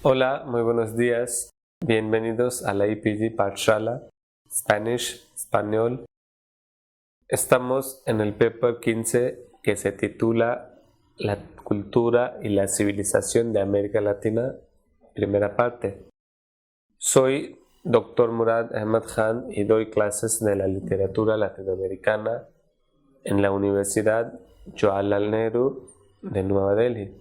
Hola, muy buenos días. Bienvenidos a la IPG Pathshala, Spanish, Español. Estamos en el paper 15 que se titula La cultura y la civilización de América Latina, primera parte. Soy Dr. Murad Ahmad Khan y doy clases de la literatura latinoamericana en la Universidad Jawaharlal Nehru de Nueva Delhi.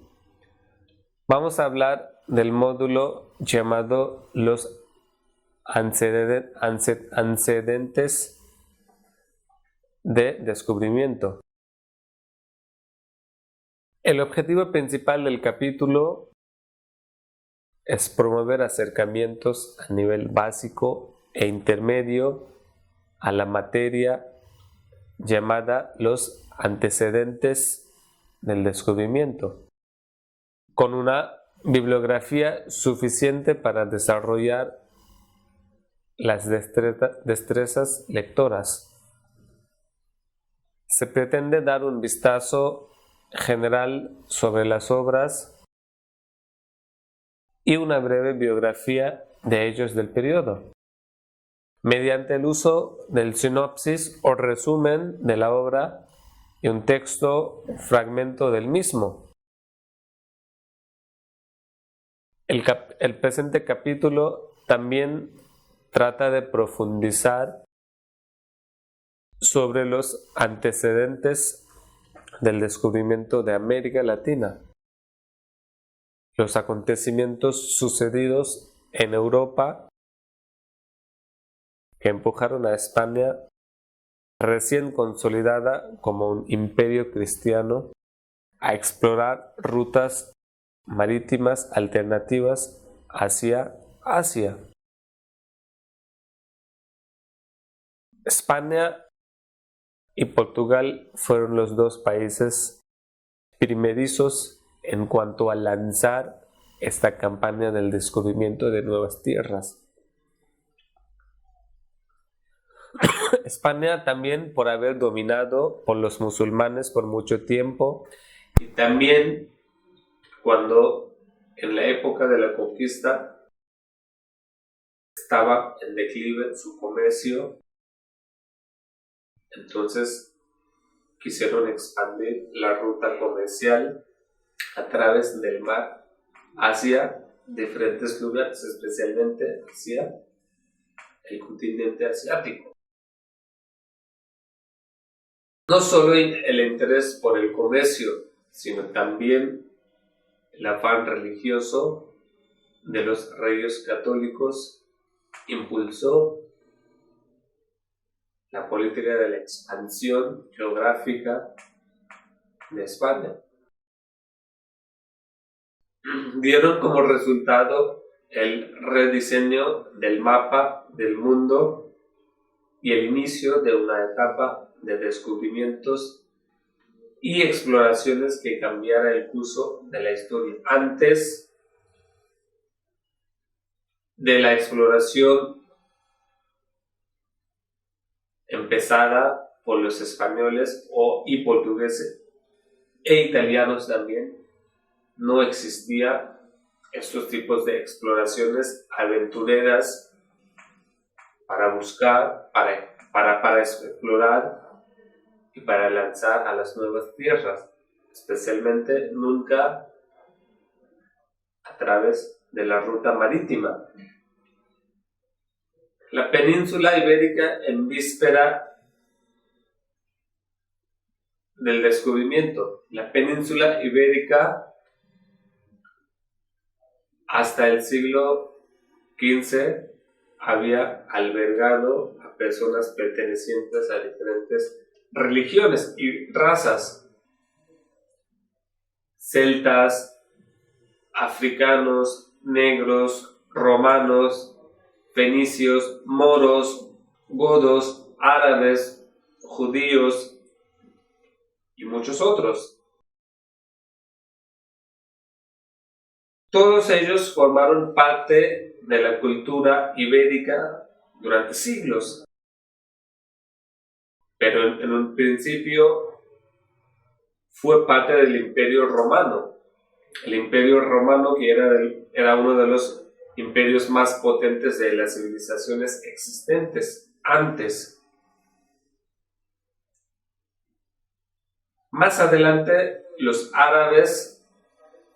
Vamos a hablar del módulo llamado los antecedentes de descubrimiento. El objetivo principal del capítulo es promover acercamientos a nivel básico e intermedio a la materia llamada los antecedentes del descubrimiento, con una bibliografía suficiente para desarrollar las destrezas lectoras. Se pretende dar un vistazo general sobre las obras y una breve biografía de ellos del periodo, mediante el uso del sinopsis o resumen de la obra y un texto fragmento del mismo. El presente capítulo también trata de profundizar sobre los antecedentes del descubrimiento de América Latina, los acontecimientos sucedidos en Europa que empujaron a España, recién consolidada como un imperio cristiano, a explorar rutas marítimas alternativas hacia Asia. España y Portugal fueron los dos países primerizos en cuanto a lanzar esta campaña del descubrimiento de nuevas tierras. España también por haber dominado por los musulmanes por mucho tiempo, y también cuando en la época de la conquista estaba en declive su comercio, entonces quisieron expandir la ruta comercial a través del mar hacia diferentes lugares, especialmente hacia el continente asiático. No solo el interés por el comercio, sino también el afán religioso de los reyes católicos impulsó la política de la expansión geográfica de España. Dieron como resultado el rediseño del mapa del mundo y el inicio de una etapa de descubrimientos y exploraciones que cambiara el curso de la historia. Antes de la exploración empezada por los españoles y portugueses e italianos también, no existía estos tipos de exploraciones aventureras para buscar, para explorar y para lanzar a las nuevas tierras, especialmente nunca a través de la ruta marítima. La península ibérica en víspera del descubrimiento. La península ibérica hasta el siglo XV había albergado a personas pertenecientes a diferentes religiones y razas: celtas, africanos, negros, romanos, fenicios, moros, godos, árabes, judíos y muchos otros. Todos ellos formaron parte de la cultura ibérica durante siglos, pero en un principio fue parte del Imperio Romano, El Imperio Romano, que era uno de los imperios más potentes de las civilizaciones existentes antes. Más adelante, los árabes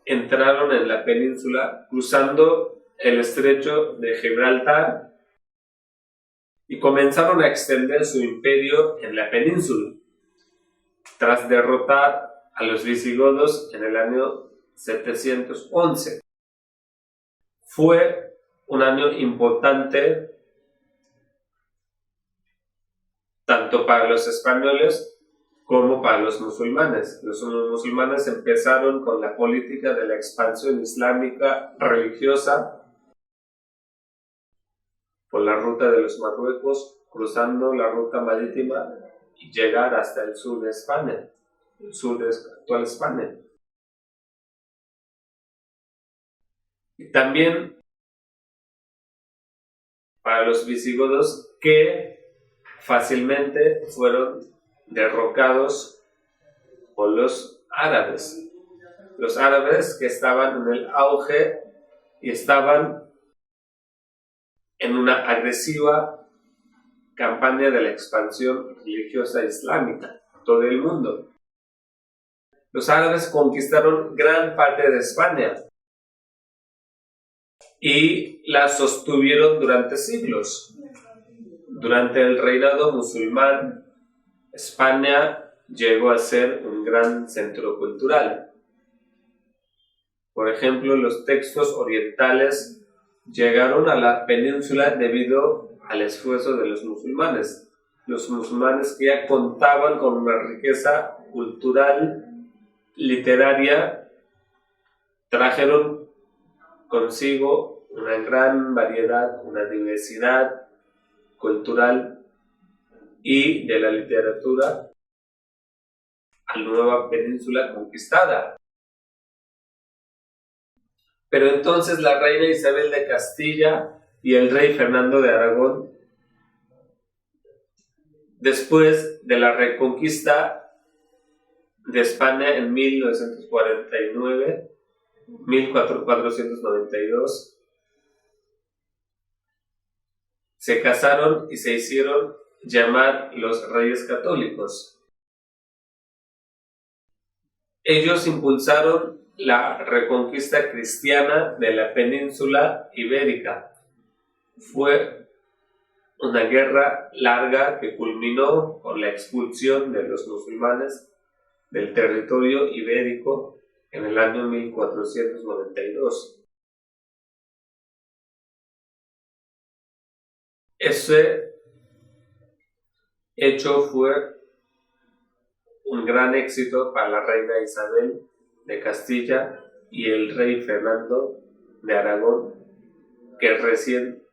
entraron en la península cruzando el estrecho de Gibraltar y comenzaron a extender su imperio en la península. Tras derrotar a los visigodos en el año 711. Fue un año importante tanto para los españoles como para los musulmanes. Los musulmanes empezaron con la política de la expansión islámica religiosa por la ruta de los Marruecos, cruzando la ruta marítima y llegar hasta el sur de España, el sur de actual España. Y también para los visigodos, que fácilmente fueron derrocados por los árabes. Los árabes que estaban en el auge y estaban en una agresiva campaña de la expansión religiosa islámica por todo el mundo. Los árabes conquistaron gran parte de España y la sostuvieron durante siglos. Durante el reinado musulmán, España llegó a ser un gran centro cultural. Por ejemplo, los textos orientales llegaron a la península debido al esfuerzo de los musulmanes. Los musulmanes que ya contaban con una riqueza cultural, literaria, trajeron consigo una gran variedad, una diversidad cultural y de la literatura a la nueva península conquistada. Pero entonces la reina Isabel de Castilla y el rey Fernando de Aragón, después de la reconquista de España en 1949, 1492, se casaron y se hicieron llamar los Reyes Católicos. Ellos impulsaron la reconquista cristiana de la península ibérica. Fue una guerra larga que culminó con la expulsión de los musulmanes del territorio ibérico en el año 1492. Ese hecho fue un gran éxito para la reina Isabel de Castilla y el rey Fernando de Aragón, que recién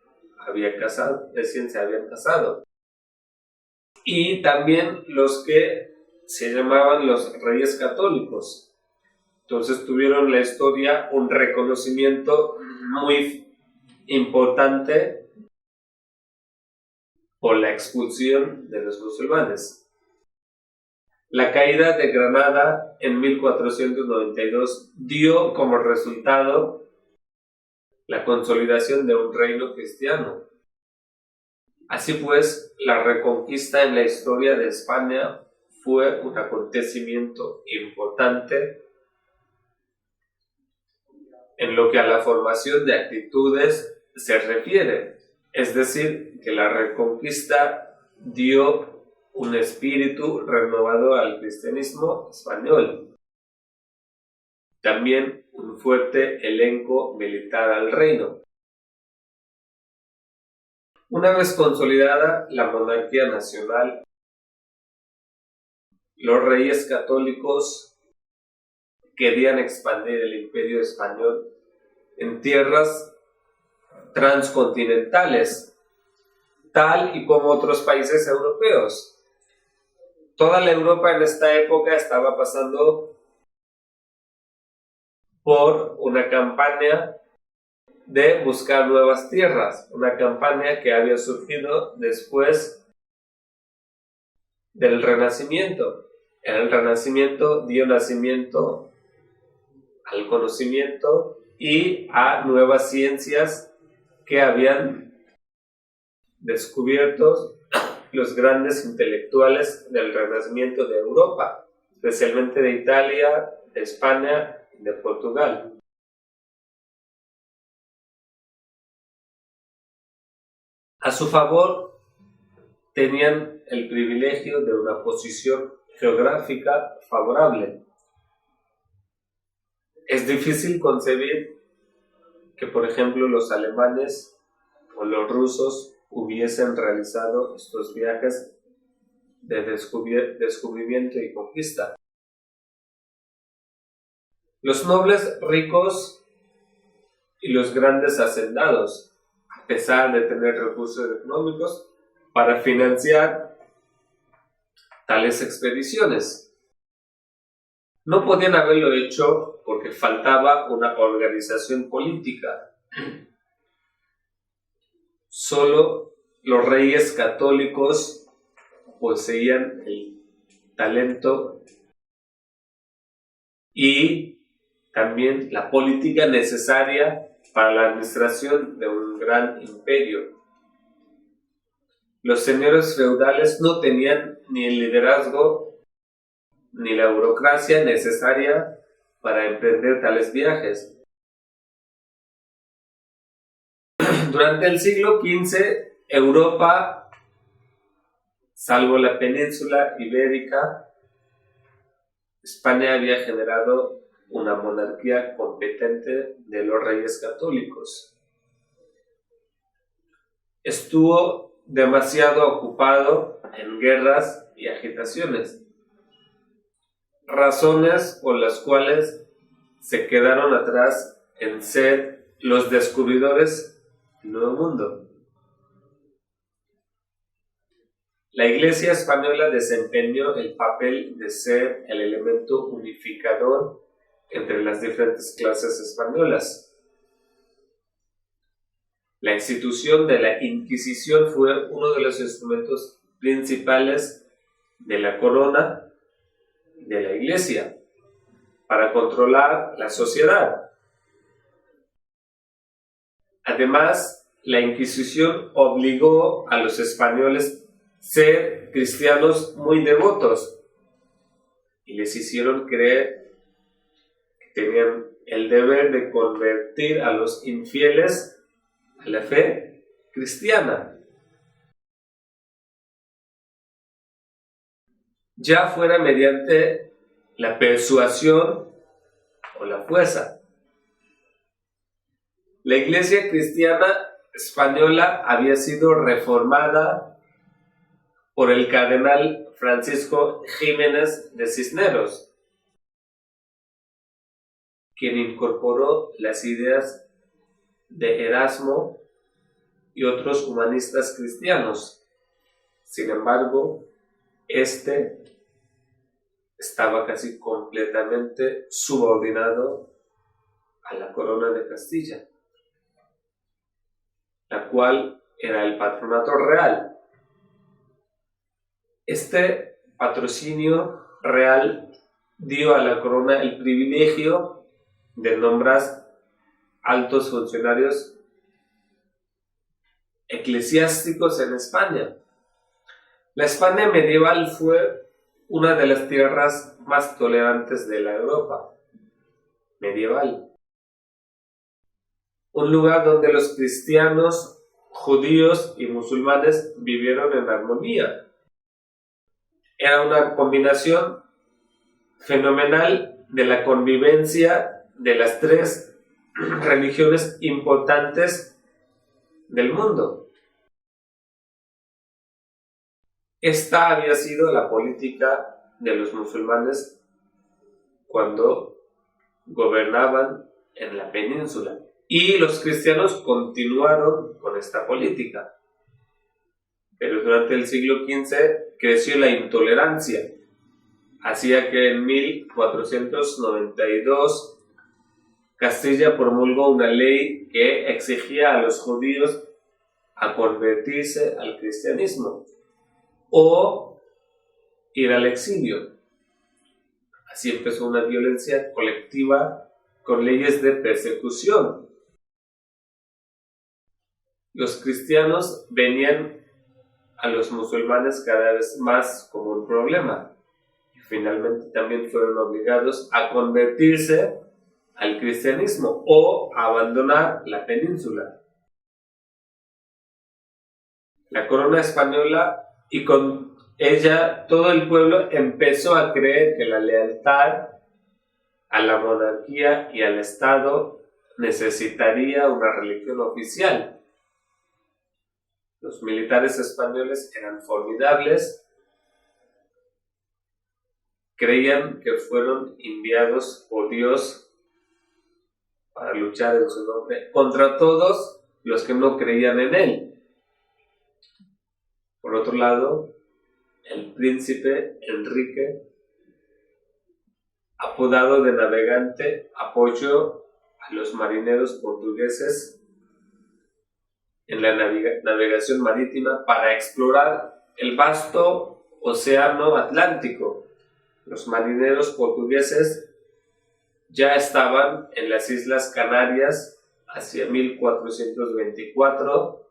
se habían casado. Y también los que se llamaban los Reyes Católicos. Entonces tuvieron en la historia un reconocimiento muy importante por la expulsión de los musulmanes. La caída de Granada en 1492 dio como resultado la consolidación de un reino cristiano. Así pues, la reconquista en la historia de España fue un acontecimiento importante en lo que a la formación de actitudes se refiere. Es decir, que la reconquista dio un espíritu renovado al cristianismo español. También un fuerte elenco militar al reino. Una vez consolidada la monarquía nacional, los reyes católicos querían expandir el imperio español en tierras transcontinentales, tal y como otros países europeos. Toda la Europa en esta época estaba pasando por una campaña de buscar nuevas tierras, una campaña que había surgido después del Renacimiento. El Renacimiento dio nacimiento al conocimiento y a nuevas ciencias que habían descubierto los grandes intelectuales del Renacimiento de Europa, especialmente de Italia, de España y de Portugal. A su favor, tenían el privilegio de una posición geográfica favorable. Es difícil concebir que, por ejemplo, los alemanes o los rusos hubiesen realizado estos viajes de descubrimiento y conquista. Los nobles ricos y los grandes hacendados, a pesar de tener recursos económicos para financiar tales expediciones, no podían haberlo hecho porque faltaba una organización política. Solo los reyes católicos poseían el talento y también la política necesaria para la administración de un gran imperio. Los señores feudales no tenían ni el liderazgo ni la burocracia necesaria para emprender tales viajes. Durante el siglo XV, Europa, salvo la península ibérica, España había generado una monarquía competente de los reyes católicos. Estuvo demasiado ocupado en guerras y agitaciones, razones por las cuales se quedaron atrás en ser los descubridores del Nuevo Mundo. La Iglesia española desempeñó el papel de ser el elemento unificador entre las diferentes clases españolas. La institución de la Inquisición fue uno de los instrumentos principales de la corona de la Iglesia para controlar la sociedad. Además, la Inquisición obligó a los españoles a ser cristianos muy devotos y les hicieron creer que tenían el deber de convertir a los infieles a la fe cristiana, ya fuera mediante la persuasión o la fuerza. La Iglesia cristiana española había sido reformada por el cardenal Francisco Jiménez de Cisneros, quien incorporó las ideas de Erasmo y otros humanistas cristianos. Sin embargo, este estaba casi completamente subordinado a la corona de Castilla, la cual era el patronato real. Este patrocinio real dio a la corona el privilegio de nombrar altos funcionarios eclesiásticos en España. La España medieval fue una de las tierras más tolerantes de la Europa medieval. Un lugar donde los cristianos, judíos y musulmanes vivieron en armonía. Era una combinación fenomenal de la convivencia de las tres religiones importantes del mundo. Esta había sido la política de los musulmanes cuando gobernaban en la península, y los cristianos continuaron con esta política. Pero durante el siglo XV creció la intolerancia, hacía que en 1492 Castilla promulgó una ley que exigía a los judíos a convertirse al cristianismo o ir al exilio. Así empezó una violencia colectiva con leyes de persecución. Los cristianos venían a los musulmanes cada vez más como un problema y finalmente también fueron obligados a convertirse al cristianismo o a abandonar la península. La corona española y con ella todo el pueblo empezó a creer que la lealtad a la monarquía y al Estado necesitaría una religión oficial. Los militares españoles eran formidables, creían que fueron enviados por Dios para luchar en su nombre contra todos los que no creían en él. Por otro lado, el príncipe Enrique, apodado de navegante, apoyó a los marineros portugueses en la navegación marítima para explorar el vasto océano Atlántico. Los marineros portugueses ya estaban en las Islas Canarias hacia 1424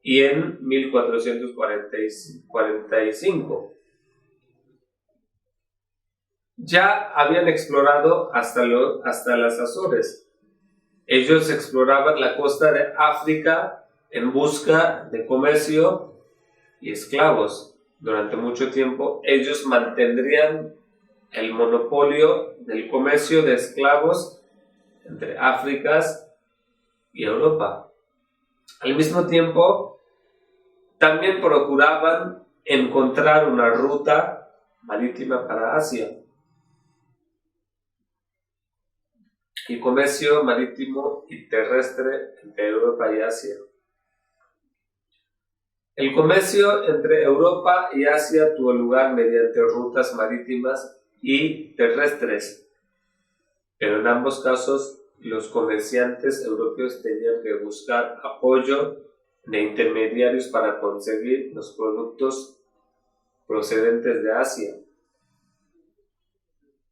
y en 1445. Ya habían explorado hasta las Azores. Ellos exploraban la costa de África en busca de comercio y esclavos. Durante mucho tiempo ellos mantendrían el monopolio del comercio de esclavos entre África y Europa. Al mismo tiempo, también procuraban encontrar una ruta marítima para Asia. Y comercio marítimo y terrestre entre Europa y Asia. El comercio entre Europa y Asia tuvo lugar mediante rutas marítimas y terrestres, pero en ambos casos los comerciantes europeos tenían que buscar apoyo de intermediarios para conseguir los productos procedentes de Asia.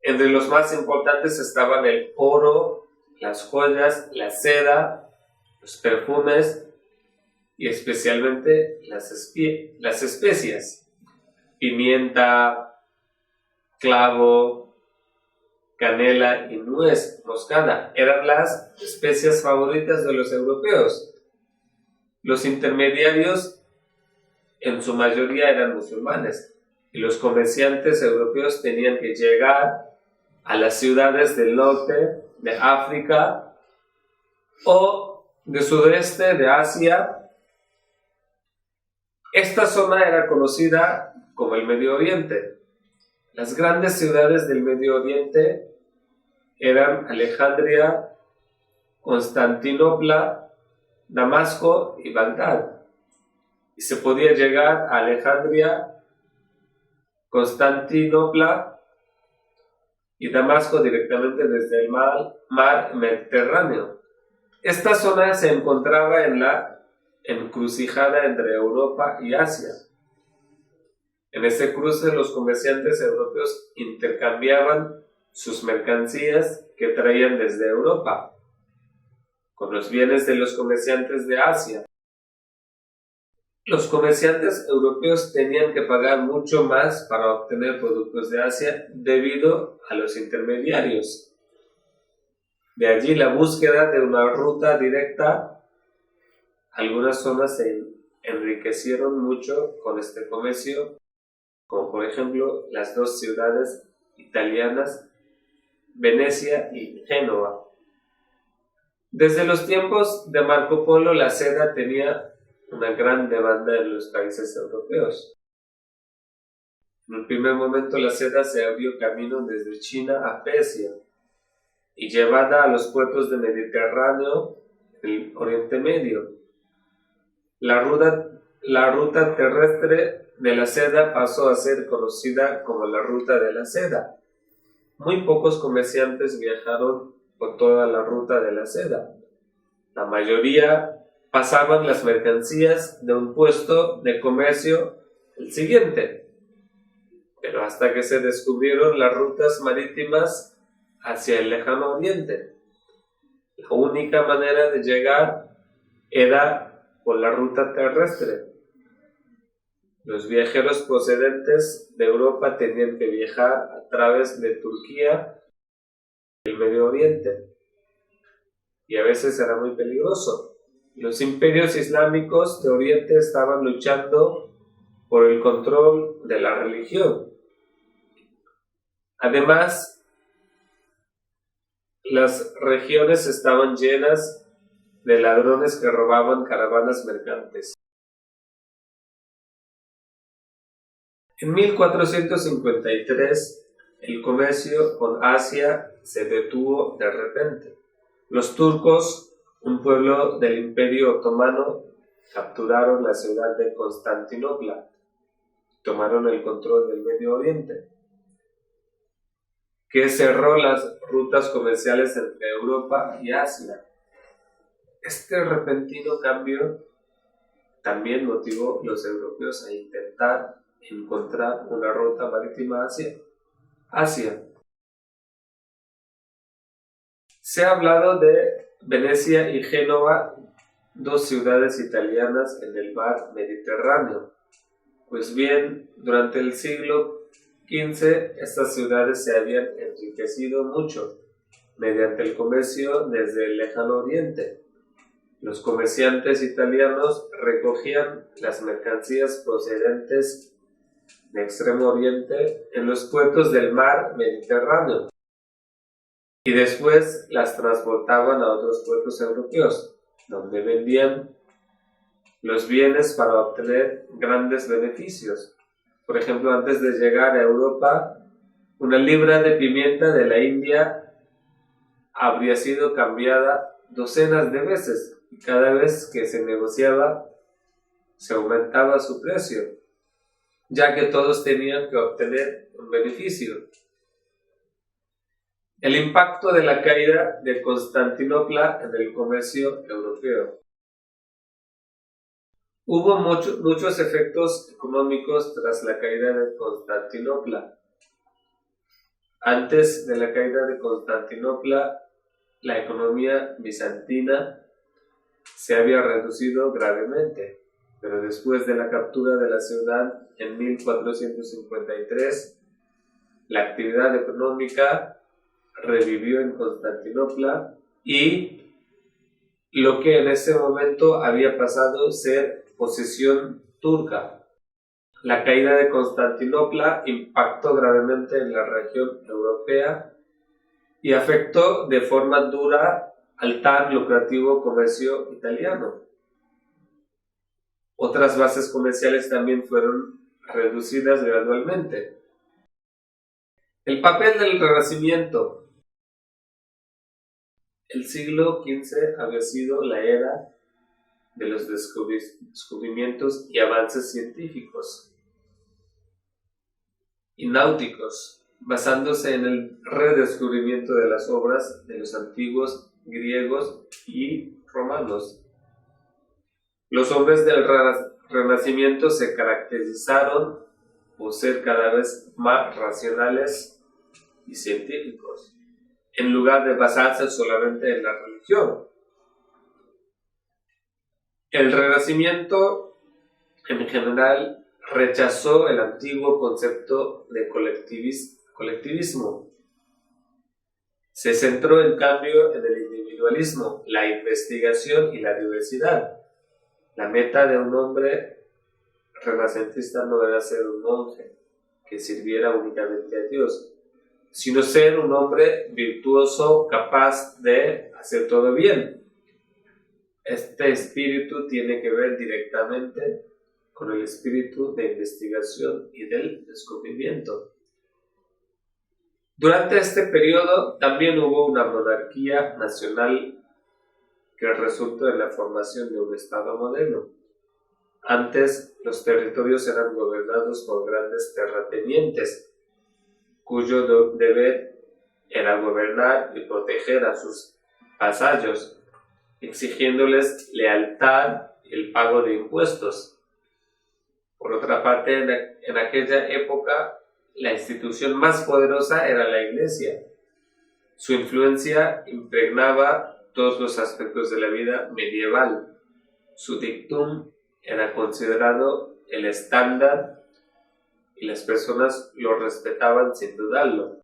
Entre los más importantes estaban el oro, las joyas, la seda, los perfumes y especialmente las especias, pimienta, clavo, canela y nuez moscada. Eran las especias favoritas de los europeos. Los intermediarios en su mayoría eran musulmanes y los comerciantes europeos tenían que llegar a las ciudades del norte de África o del sudeste de Asia. Esta zona era conocida como el Medio Oriente. Las grandes ciudades del Medio Oriente eran Alejandría, Constantinopla, Damasco y Bagdad. Y se podía llegar a Alejandría, Constantinopla y Damasco directamente desde el mar Mediterráneo. Esta zona se encontraba en la encrucijada entre Europa y Asia. En este cruce los comerciantes europeos intercambiaban sus mercancías que traían desde Europa con los bienes de los comerciantes de Asia. Los comerciantes europeos tenían que pagar mucho más para obtener productos de Asia debido a los intermediarios. De allí la búsqueda de una ruta directa. Algunas zonas se enriquecieron mucho con este comercio, como por ejemplo las dos ciudades italianas, Venecia y Génova. Desde los tiempos de Marco Polo, la seda tenía una gran demanda en los países europeos. En un primer momento la seda se abrió camino desde China a Persia y llevada a los puertos del Mediterráneo, el Oriente Medio. La ruta terrestre de la seda pasó a ser conocida como la ruta de la seda. Muy pocos comerciantes viajaron por toda la ruta de la seda. La mayoría pasaban las mercancías de un puesto de comercio al siguiente. Pero hasta que se descubrieron las rutas marítimas hacia el lejano oriente. La única manera de llegar era por la ruta terrestre. Los viajeros procedentes de Europa tenían que viajar a través de Turquía y el Medio Oriente, y a veces era muy peligroso. Los imperios islámicos de Oriente estaban luchando por el control de la religión. Además, las regiones estaban llenas de ladrones que robaban caravanas mercantes. En 1453, el comercio con Asia se detuvo de repente. Los turcos, un pueblo del Imperio Otomano, capturaron la ciudad de Constantinopla, tomaron el control del Medio Oriente, que cerró las rutas comerciales entre Europa y Asia. Este repentino cambio también motivó a los europeos a intentar encontrar una ruta marítima hacia Asia. Se ha hablado de Venecia y Génova, dos ciudades italianas en el mar Mediterráneo. Pues bien, durante el siglo XV estas ciudades se habían enriquecido mucho mediante el comercio desde el lejano oriente. Los comerciantes italianos recogían las mercancías procedentes de Extremo Oriente en los puertos del mar Mediterráneo y después las transportaban a otros puertos europeos, donde vendían los bienes para obtener grandes beneficios. Por ejemplo, antes de llegar a Europa, una libra de pimienta de la India habría sido cambiada docenas de veces, y cada vez que se negociaba se aumentaba su precio, ya que todos tenían que obtener un beneficio. El impacto de la caída de Constantinopla en el comercio europeo. Hubo muchos efectos económicos tras la caída de Constantinopla. Antes de la caída de Constantinopla, la economía bizantina se había reducido gravemente, pero después de la captura de la ciudad en 1453, la actividad económica revivió en Constantinopla y lo que en ese momento había pasado a ser posesión turca. La caída de Constantinopla impactó gravemente en la región europea y afectó de forma dura al tan lucrativo comercio italiano. Otras bases comerciales también fueron reducidas gradualmente. El papel del Renacimiento. El siglo XV había sido la era de los descubrimientos y avances científicos y náuticos, basándose en el redescubrimiento de las obras de los antiguos griegos y romanos. Los hombres del Renacimiento se caracterizaron por ser cada vez más racionales y científicos, en lugar de basarse solamente en la religión. El Renacimiento, en general, rechazó el antiguo concepto de colectivismo. Se centró, en cambio, en el individualismo, la investigación y la diversidad. La meta de un hombre renacentista no era ser un monje que sirviera únicamente a Dios, sino ser un hombre virtuoso, capaz de hacer todo bien. Este espíritu tiene que ver directamente con el espíritu de investigación y del descubrimiento. Durante este periodo también hubo una monarquía nacional que resultó en la formación de un Estado moderno. Antes, los territorios eran gobernados por grandes terratenientes, cuyo deber era gobernar y proteger a sus vasallos, exigiéndoles lealtad y el pago de impuestos. Por otra parte, en aquella época, la institución más poderosa era la Iglesia, Su influencia impregnaba todos los aspectos de la vida medieval. Su dictum era considerado el estándar y las personas lo respetaban sin dudarlo.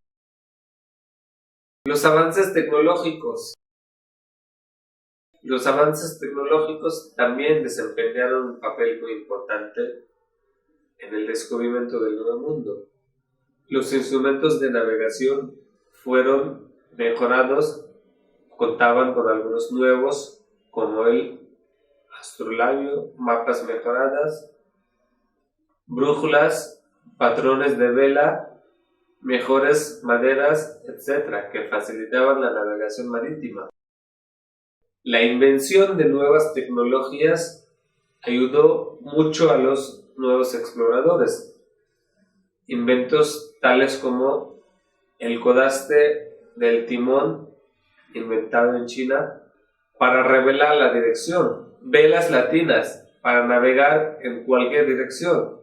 Los avances tecnológicos. Los avances tecnológicos también desempeñaron un papel muy importante en el descubrimiento del Nuevo Mundo. Los instrumentos de navegación fueron mejorados, contaban con algunos nuevos, como el astrolabio, mapas mejoradas, brújulas, patrones de vela, mejores maderas, etc., que facilitaban la navegación marítima. La invención de nuevas tecnologías ayudó mucho a los nuevos exploradores. Inventos tales como el codaste del timón, inventado en China, para revelar la dirección, velas latinas para navegar en cualquier dirección,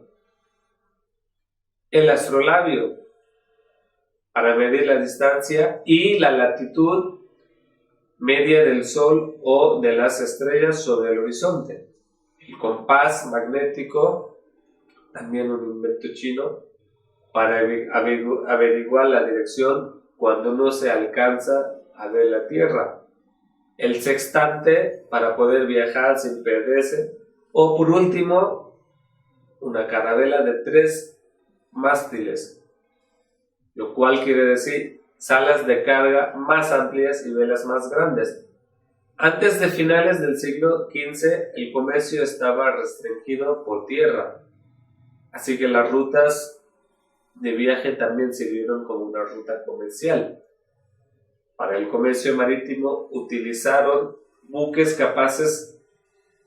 el astrolabio para medir la distancia y la latitud media del Sol o de las estrellas sobre el horizonte, el compás magnético, también un invento chino, para averiguar la dirección cuando no se alcanza a ver la Tierra, el sextante para poder viajar sin perderse, o por último, una carabela de 3 mástiles, lo cual quiere decir salas de carga más amplias y velas más grandes. Antes de finales del siglo XV, el comercio estaba restringido por tierra, así que las rutas de viaje también sirvieron como una ruta comercial. Para el comercio marítimo utilizaron buques capaces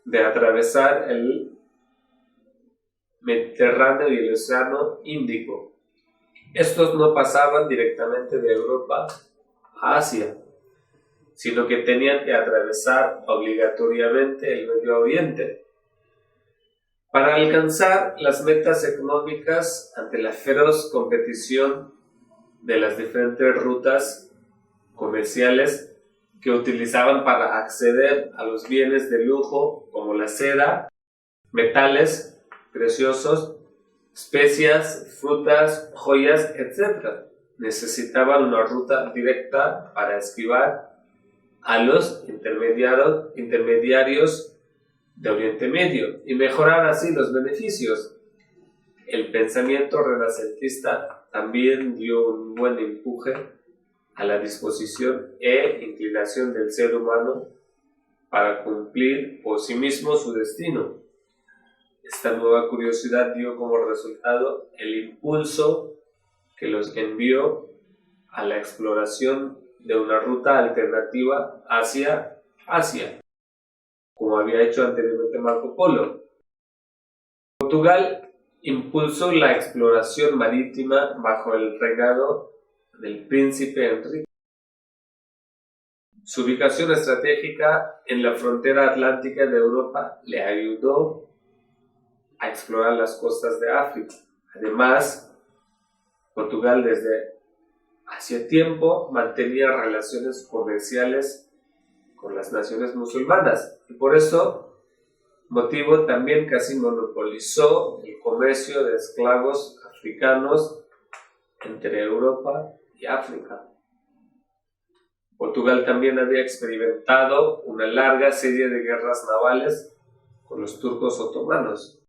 de atravesar el Mediterráneo y el Océano Índico. Estos no pasaban directamente de Europa a Asia, sino que tenían que atravesar obligatoriamente el Medio Oriente. Para alcanzar las metas económicas ante la feroz competición de las diferentes rutas comerciales que utilizaban para acceder a los bienes de lujo como la seda, metales preciosos, especias, frutas, joyas, etc. Necesitaban una ruta directa para esquivar a los intermediarios de Oriente Medio y mejorar así los beneficios. El pensamiento renacentista también dio un buen empuje a la disposición e inclinación del ser humano para cumplir por sí mismo su destino. Esta nueva curiosidad dio como resultado el impulso que los envió a la exploración de una ruta alternativa hacia Asia, como había hecho anteriormente Marco Polo. Portugal impulsó la exploración marítima bajo el reinado del príncipe Enrique. Su ubicación estratégica en la frontera atlántica de Europa le ayudó a explorar las costas de África. Además, Portugal desde hacía tiempo mantenía relaciones comerciales con las naciones musulmanas y por eso motivo también casi monopolizó el comercio de esclavos africanos entre Europa y África. Portugal también había experimentado una larga serie de guerras navales con los turcos otomanos.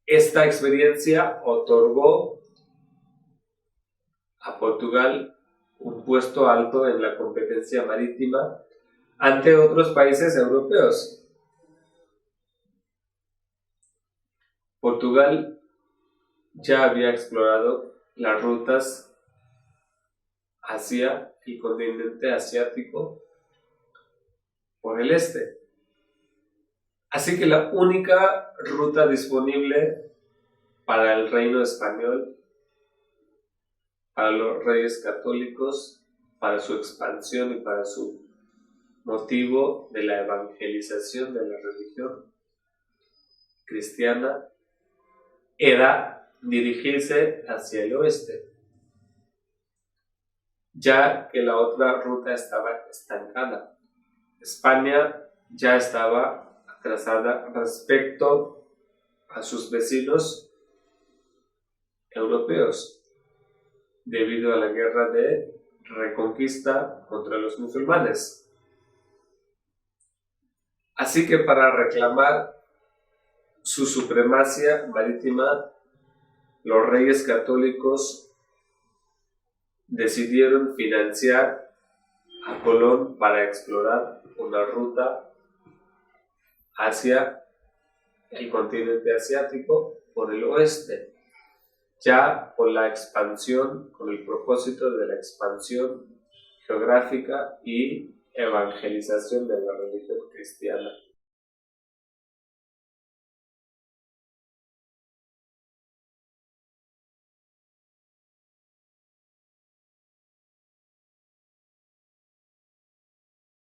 Esta experiencia otorgó a Portugal un puesto alto en la competencia marítima ante otros países europeos. Portugal ya había explorado las rutas hacia el continente asiático por el este. Así que la única ruta disponible para el reino español, para los reyes católicos, para su expansión y para su motivo de la evangelización de la religión cristiana, era dirigirse hacia el oeste. ya que la otra ruta estaba estancada. España ya estaba atrasada respecto a sus vecinos europeos debido a la guerra de reconquista contra los musulmanes. Así que para reclamar su supremacía marítima, los reyes católicos decidieron financiar a Colón para explorar una ruta hacia el continente asiático por el oeste, ya con la expansión, con el propósito de la expansión geográfica y evangelización de la religión cristiana.